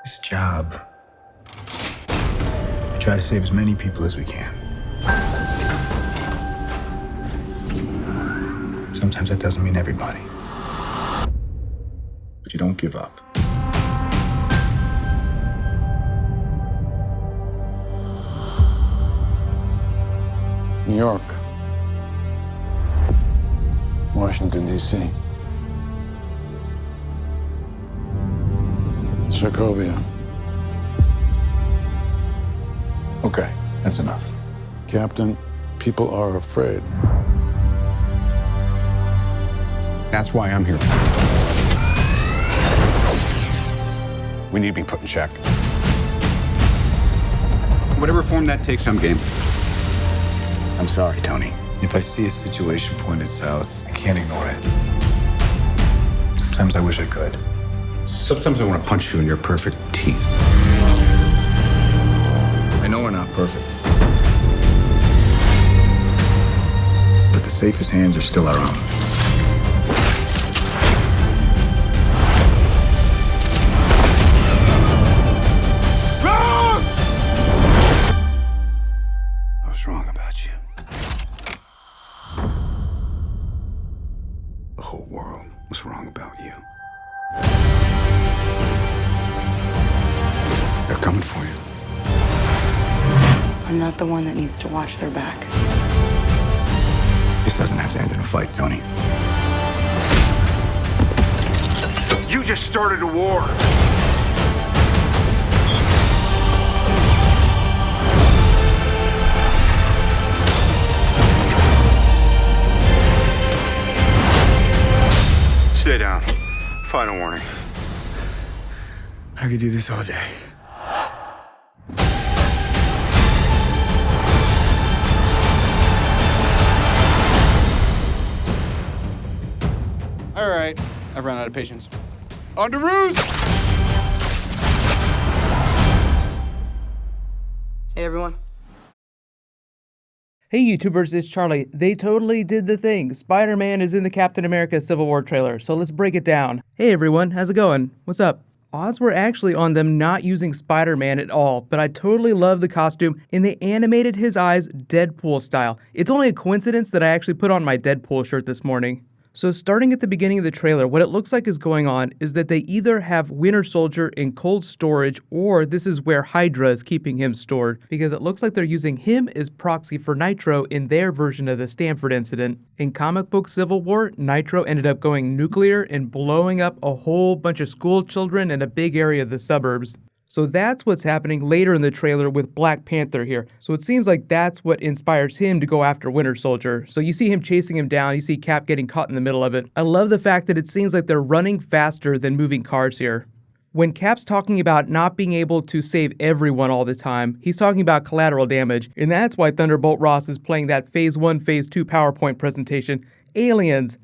This job, we try to save as many people as we can. Sometimes that doesn't mean everybody. But you don't give up. New York, Washington, D.C., Sokovia. Okay, that's enough. Captain, people are afraid. That's why I'm here. We need to be put in check. Whatever form that takes, I'm game. I'm sorry, Tony. If I see a situation pointed south, I can't ignore it. Sometimes I wish I could. Sometimes I want to punch you in your perfect teeth. I know we're not perfect. But the safest hands are still our own. I was wrong about you. The whole world was wrong about you. They're coming for you. I'm not the one that needs to watch their back. This doesn't have to end in a fight, Tony. You just started a war. Stay down. Final warning. I could do this all day. All right, I've run out of patience. On to ruse! Hey, everyone. Hey YouTubers, it's Charlie. They totally did the thing. Spider-Man is in the Captain America Civil War trailer, so let's break it down. Hey everyone, how's it going? What's up? Odds were actually on them not using Spider-Man at all, but I totally love the costume, and they animated his eyes Deadpool style. It's only a coincidence that I actually put on my Deadpool shirt this morning. So starting at the beginning of the trailer, what it looks like is going on is that they either have Winter Soldier in cold storage, or this is where Hydra is keeping him stored, because it looks like they're using him as proxy for Nitro in their version of the Stanford incident. In comic book Civil War, Nitro ended up going nuclear and blowing up a whole bunch of school children in a big area of the suburbs. So that's what's happening later in the trailer with Black Panther here. So it seems like that's what inspires him to go after Winter Soldier. So you see him chasing him down, you see Cap getting caught in the middle of it. I love the fact that it seems like they're running faster than moving cars here. When Cap's talking about not being able to save everyone all the time, he's talking about collateral damage, and that's why Thunderbolt Ross is playing that Phase 1, Phase 2 PowerPoint presentation. Aliens,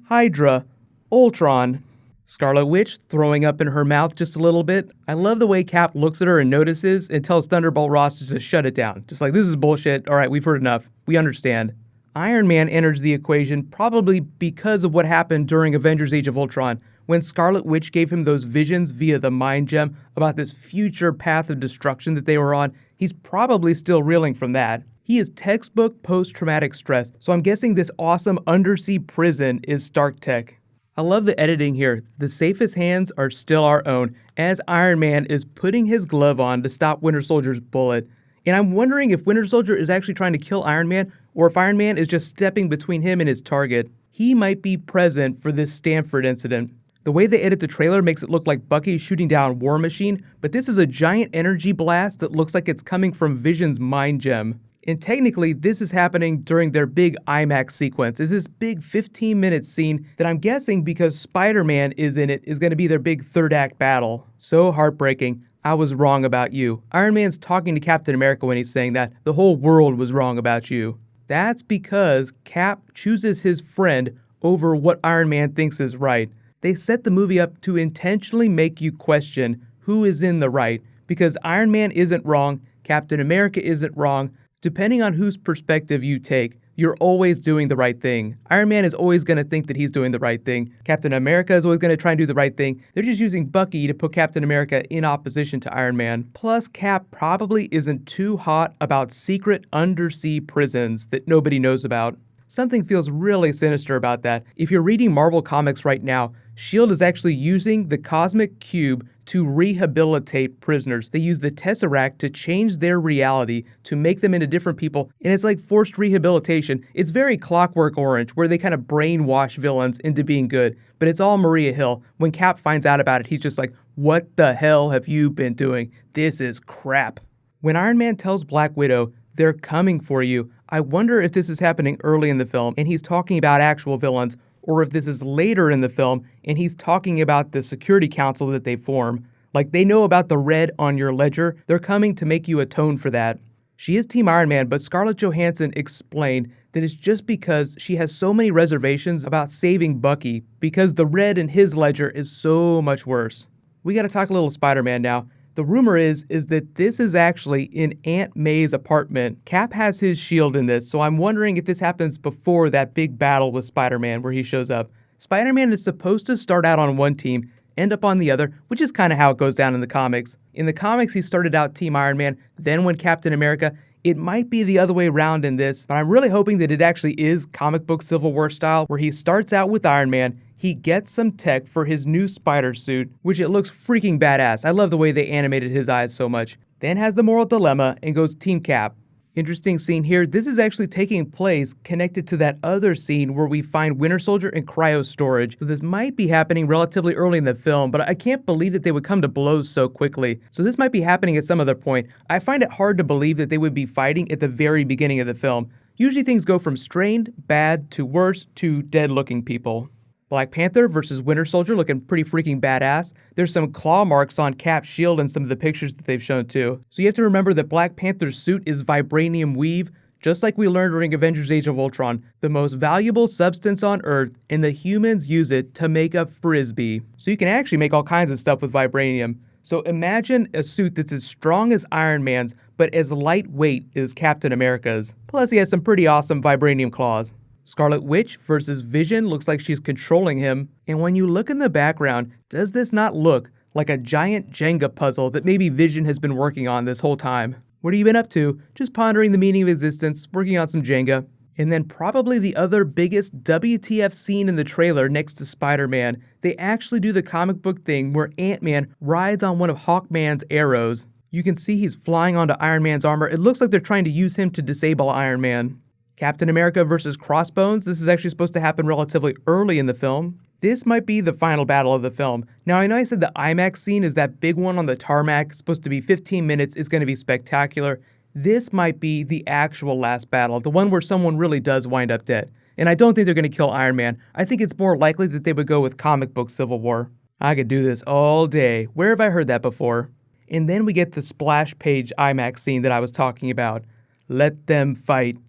Hydra, Ultron. Scarlet Witch throwing up in her mouth just a little bit. I love the way Cap looks at her and notices and tells Thunderbolt Ross to just shut it down. Just like, this is bullshit. All right, we've heard enough. We understand. Iron Man enters the equation probably because of what happened during Avengers Age of Ultron, when Scarlet Witch gave him those visions via the mind gem about this future path of destruction that they were on. He's probably still reeling from that. He is textbook post-traumatic stress, so I'm guessing this awesome undersea prison is Stark Tech. I love the editing here. The safest hands are still our own, as Iron Man is putting his glove on to stop Winter Soldier's bullet. And I'm wondering if Winter Soldier is actually trying to kill Iron Man, or if Iron Man is just stepping between him and his target. He might be present for this Stanford incident. The way they edit the trailer makes it look like Bucky shooting down War Machine, but this is a giant energy blast that looks like it's coming from Vision's mind gem. And technically, this is happening during their big IMAX sequence. It's this big 15-minute scene that I'm guessing, because Spider-Man is in it, is going to be their big third act battle. So heartbreaking. I was wrong about you. Iron Man's talking to Captain America when he's saying that. The whole world was wrong about you. That's because Cap chooses his friend over what Iron Man thinks is right. They set the movie up to intentionally make you question who is in the right, because Iron Man isn't wrong, Captain America isn't wrong. Depending on whose perspective you take, you're always doing the right thing. Iron Man is always going to think that he's doing the right thing. Captain America is always going to try and do the right thing. They're just using Bucky to put Captain America in opposition to Iron Man. Plus, Cap probably isn't too hot about secret undersea prisons that nobody knows about. Something feels really sinister about that. If you're reading Marvel Comics right now, S.H.I.E.L.D. is actually using the Cosmic Cube to rehabilitate prisoners. They use the Tesseract to change their reality, to make them into different people, and it's like forced rehabilitation. It's very Clockwork Orange, where they kind of brainwash villains into being good, but it's all Maria Hill. When Cap finds out about it, he's just like, what the hell have you been doing? This is crap. When Iron Man tells Black Widow, they're coming for you, I wonder if this is happening early in the film and he's talking about actual villains, or if this is later in the film and he's talking about the security council that they form. Like, they know about the red on your ledger, they're coming to make you atone for that. She is Team Iron Man, but Scarlett Johansson explained that it's just because she has so many reservations about saving Bucky, because the red in his ledger is so much worse. We gotta talk a little Spider-Man now. The rumor is that this is actually in Aunt May's apartment. Cap has his shield in this, so I'm wondering if this happens before that big battle with Spider-Man where he shows up. Spider-Man is supposed to start out on one team, end up on the other, which is kind of how it goes down in the comics. In the comics, he started out Team Iron Man, then went Captain America. It might be the other way around in this, but I'm really hoping that it actually is comic book Civil War style, where he starts out with Iron Man, he gets some tech for his new spider suit, which it looks freaking badass. I love the way they animated his eyes so much. Then has the moral dilemma and goes Team Cap. Interesting scene here. This is actually taking place connected to that other scene where we find Winter Soldier in cryo storage. So this might be happening relatively early in the film, but I can't believe that they would come to blows so quickly. So this might be happening at some other point. I find it hard to believe that they would be fighting at the very beginning of the film. Usually things go from strained, bad, to worse, to dead-looking people. Black Panther versus Winter Soldier looking pretty freaking badass. There's some claw marks on Cap's shield in some of the pictures that they've shown too. So you have to remember that Black Panther's suit is vibranium weave, just like we learned during Avengers Age of Ultron, the most valuable substance on Earth, and the humans use it to make a frisbee. So you can actually make all kinds of stuff with vibranium. So imagine a suit that's as strong as Iron Man's, but as lightweight as Captain America's. Plus he has some pretty awesome vibranium claws. Scarlet Witch versus Vision looks like she's controlling him, and when you look in the background, does this not look like a giant Jenga puzzle that maybe Vision has been working on this whole time? What have you been up to? Just pondering the meaning of existence, working on some Jenga. And then probably the other biggest WTF scene in the trailer next to Spider-Man, they actually do the comic book thing where Ant-Man rides on one of Hawkman's arrows. You can see he's flying onto Iron Man's armor. It looks like they're trying to use him to disable Iron Man. Captain America versus Crossbones. This is actually supposed to happen relatively early in the film. This might be the final battle of the film. Now, I know I said the IMAX scene is that big one on the tarmac. It's supposed to be 15 minutes. It's going to be spectacular. This might be the actual last battle, the one where someone really does wind up dead. And I don't think they're going to kill Iron Man. I think it's more likely that they would go with comic book Civil War. I could do this all day. Where have I heard that before? And then we get the splash page IMAX scene that I was talking about. Let them fight.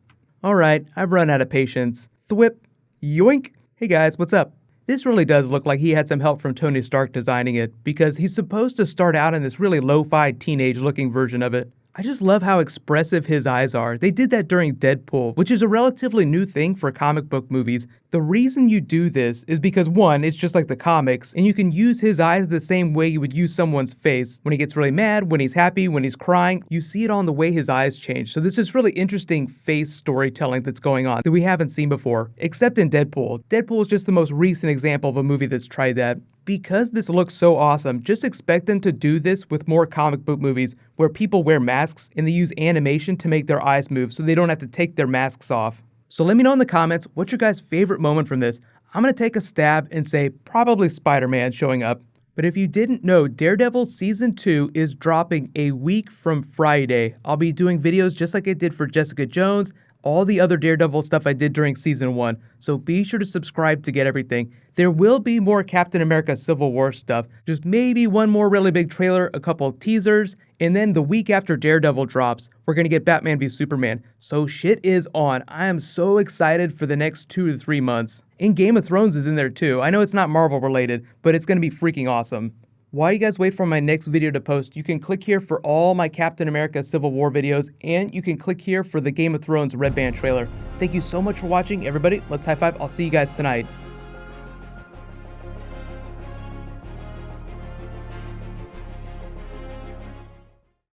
Alright, I've run out of patience. Thwip. Yoink. Hey guys, what's up? This really does look like he had some help from Tony Stark designing it, because he's supposed to start out in this really lo-fi teenage-looking version of it. I just love how expressive his eyes are. They did that during Deadpool, which is a relatively new thing for comic book movies. The reason you do this is because, one, it's just like the comics, and you can use his eyes the same way you would use someone's face. When he gets really mad, when he's happy, when he's crying, you see it on the way his eyes change. So this is really interesting face storytelling that's going on that we haven't seen before, except in Deadpool. Deadpool is just the most recent example of a movie that's tried that. Because this looks so awesome, just expect them to do this with more comic book movies where people wear masks and they use animation to make their eyes move so they don't have to take their masks off. So let me know in the comments, what's your guys' favorite moment from this? I'm going to take a stab and say probably Spider-Man showing up. But if you didn't know, Daredevil Season 2 is dropping a week from Friday. I'll be doing videos just like I did for Jessica Jones, all the other Daredevil stuff I did during Season 1, so be sure to subscribe to get everything. There will be more Captain America Civil War stuff, just maybe one more really big trailer, a couple of teasers, and then the week after Daredevil drops, we're gonna get Batman v Superman. So shit is on. I am so excited for the next 2 to 3 months. And Game of Thrones is in there too. I know it's not Marvel related, but it's gonna be freaking awesome. While you guys wait for my next video to post, you can click here for all my Captain America Civil War videos, and you can click here for the Game of Thrones Red Band trailer. Thank you so much for watching, everybody. Let's high five. I'll see you guys tonight.